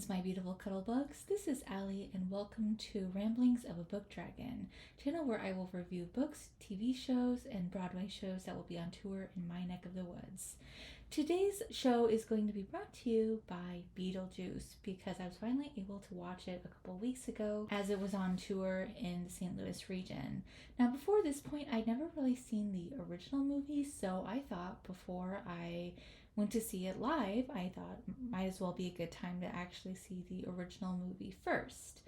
Greetings, my beautiful cuddlebugs. This is Allie, and welcome to Ramblings of a Book Dragon, channel where I will review books, TV shows, and Broadway shows that will be on tour in my neck of the woods. Today's show is going to be brought to you by Beetlejuice because I was finally able to watch it a couple weeks ago as it was on tour in the St. Louis region. Now, before this point, I'd never really seen the original movie, so I thought before I went to see it live, I thought might as well be a good time to actually see the original movie first.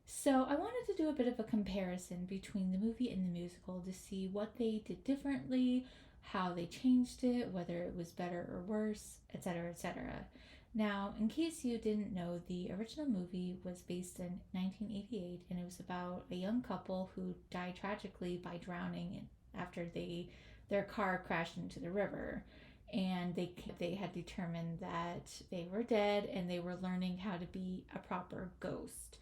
So I wanted to do a bit of a comparison between the movie and the musical to see what they did differently, how they changed it, whether it was better or worse, etc., etc. Now, in case you didn't know, the original movie was based in 1988, and it was about a young couple who died tragically by drowning after their car crashed into the river. And they had determined that they were dead and they were learning how to be a proper ghost.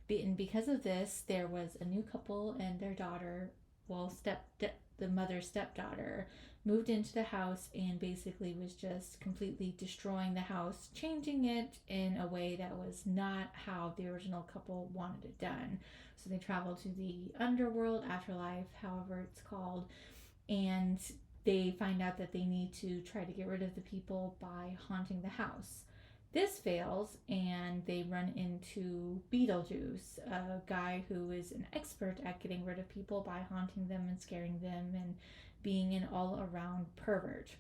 And because of this, there was a new couple and their daughter, the mother's stepdaughter, moved into the house and basically was just completely destroying the house, changing it in a way that was not how the original couple wanted it done. So they traveled to the underworld, afterlife, however it's called, and they find out that they need to try to get rid of the people by haunting the house. This fails, and they run into Beetlejuice, a guy who is an expert at getting rid of people by haunting them and scaring them and being an all-around pervert.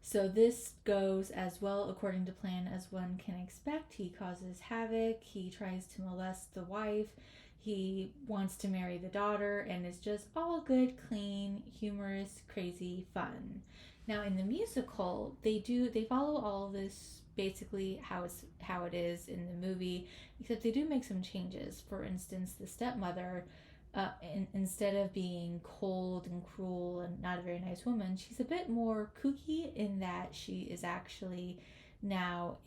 So this goes as well according to plan as one can expect. He causes havoc, he tries to molest the wife, he wants to marry the daughter, and it's just all good, clean, humorous, crazy fun. Now in the musical, they follow all of this basically how it is in the movie, except they do make some changes. For instance, the stepmother, instead of being cold and cruel and not a very nice woman, she's a bit more kooky in that she is actually now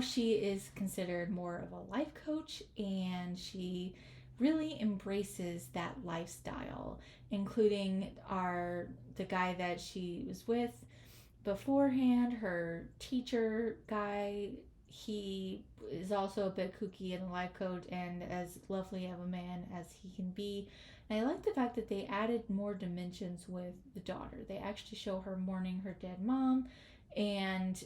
she is considered more of a life coach, and she really embraces that lifestyle, including the guy that she was with beforehand, her teacher guy. He is also a bit kooky and a life coach and as lovely of a man as he can be. And I like the fact that they added more dimensions with the daughter. They actually show her mourning her dead mom, and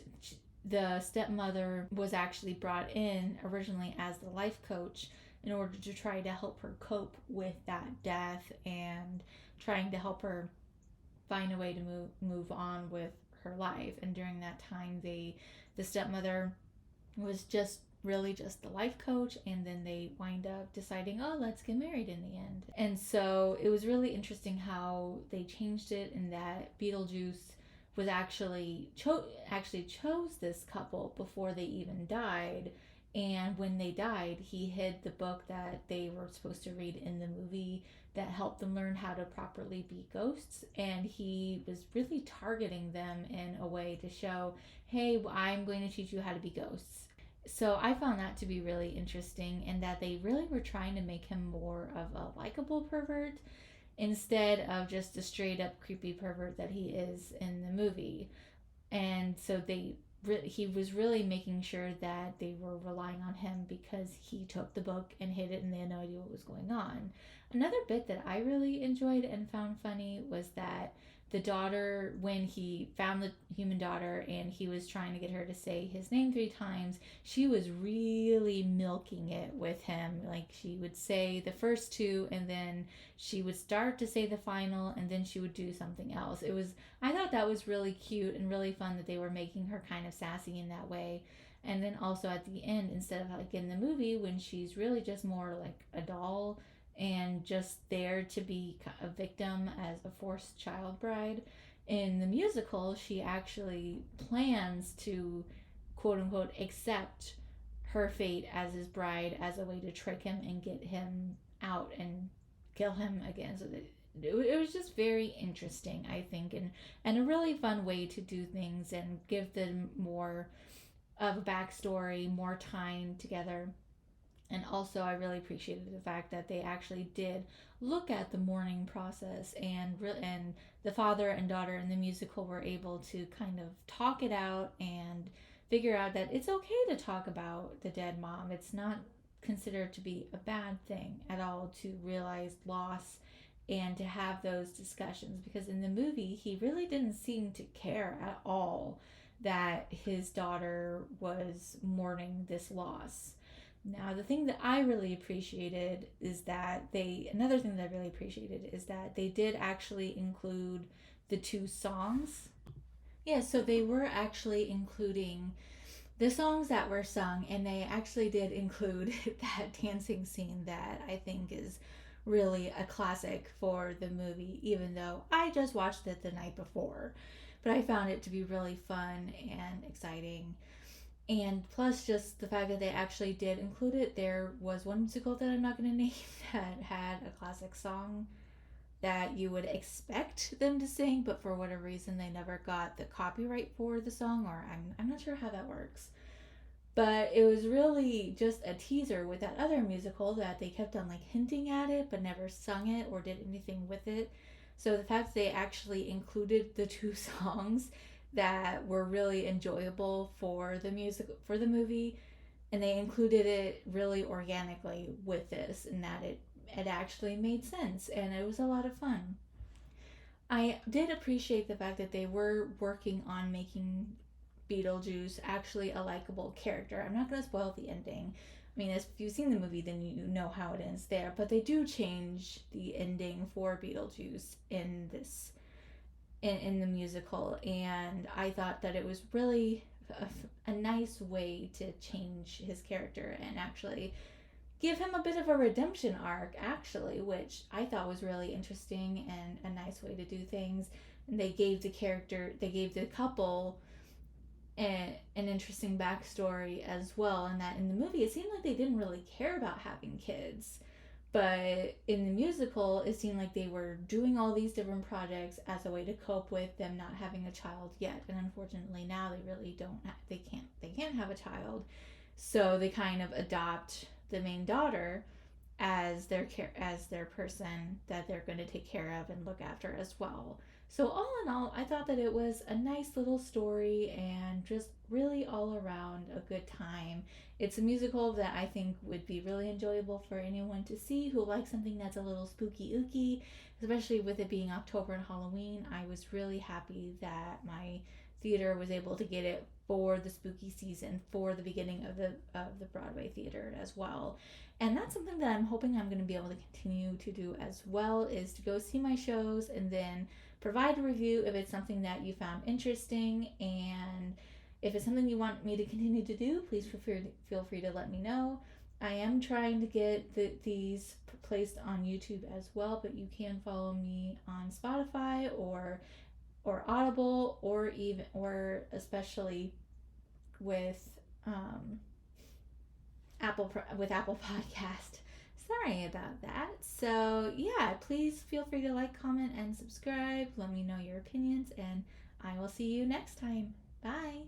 the stepmother was actually brought in originally as the life coach in order to try to help her cope with that death and trying to help her find a way to move on with her life. And during that time, the stepmother was just really just the life coach, and then they wind up deciding, oh, let's get married in the end. And so it was really interesting how they changed it, in that Beetlejuice was actually chose this couple before they even died. And when they died, he hid the book that they were supposed to read in the movie that helped them learn how to properly be ghosts. And he was really targeting them in a way to show, hey, I'm going to teach you how to be ghosts. So I found that to be really interesting, and that they really were trying to make him more of a likable pervert instead of just a straight up creepy pervert that he is in the movie. And so he was really making sure that they were relying on him because he took the book and hid it and they had no idea what was going on. Another bit that I really enjoyed and found funny was that the daughter, when he found the human daughter and he was trying to get her to say his name 3 times, she was really milking it with him. Like, she would say the first 2 and then she would start to say the final and then she would do something else. I thought that was really cute and really fun that they were making her kind of sassy in that way. And then also at the end, instead of like in the movie when she's really just more like a doll and just there to be a victim as a forced child bride, in the musical she actually plans to quote unquote accept her fate as his bride as a way to trick him and get him out and kill him again. So that it was just very interesting, I think, and a really fun way to do things and give them more of a backstory, more time together. And also, I really appreciated the fact that they actually did look at the mourning process, and the father and daughter in the musical were able to kind of talk it out and figure out that it's okay to talk about the dead mom. It's not considered to be a bad thing at all to realize loss and to have those discussions, because in the movie he really didn't seem to care at all that his daughter was mourning this loss. Now, the thing that I really appreciated is that another thing that I really appreciated is that they did actually include the two songs. Yeah, so they were actually including the songs that were sung, and they actually did include that dancing scene that I think is really a classic for the movie, even though I just watched it the night before. But I found it to be really fun and exciting. And plus, just the fact that they actually did include it, there was one musical that I'm not going to name that had a classic song that you would expect them to sing, but for whatever reason, they never got the copyright for the song, or I'm not sure how that works. But it was really just a teaser with that other musical that they kept on like hinting at it, but never sung it or did anything with it. So the fact they actually included the two songs that were really enjoyable for the music for the movie, and they included it really organically with this, and that it actually made sense and it was a lot of fun. I did appreciate the fact that they were working on making Beetlejuice actually a likable character. I'm not going to spoil the ending. I mean, if you've seen the movie, then you know how it ends there. But they do change the ending for Beetlejuice in in the musical, and I thought that it was really a nice way to change his character and actually give him a bit of a redemption arc, actually, which I thought was really interesting and a nice way to do things. And they gave the couple an interesting backstory as well. And that in the movie, it seemed like they didn't really care about having kids. But in the musical, it seemed like they were doing all these different projects as a way to cope with them not having a child yet. And unfortunately, now they really don't. They can't have a child, so they kind of adopt the main daughter as their person that they're going to take care of and look after as well. So all in all, I thought that it was a nice little story and just really all around a good time. It's a musical that I think would be really enjoyable for anyone to see who likes something that's a little spooky ooky, especially with it being October and Halloween. I was really happy that my theater was able to get it for the spooky season, for the beginning of the Broadway theater as well. And that's something that I'm hoping I'm going to be able to continue to do as well, is to go see my shows and then provide a review if it's something that you found interesting. And if it's something you want me to continue to do, please feel free to let me know. I am trying to get these placed on YouTube as well, but you can follow me on Spotify or Audible, or especially with Apple Podcast. Sorry about that. So yeah, please feel free to like, comment, and subscribe. Let me know your opinions, and I will see you next time. Bye.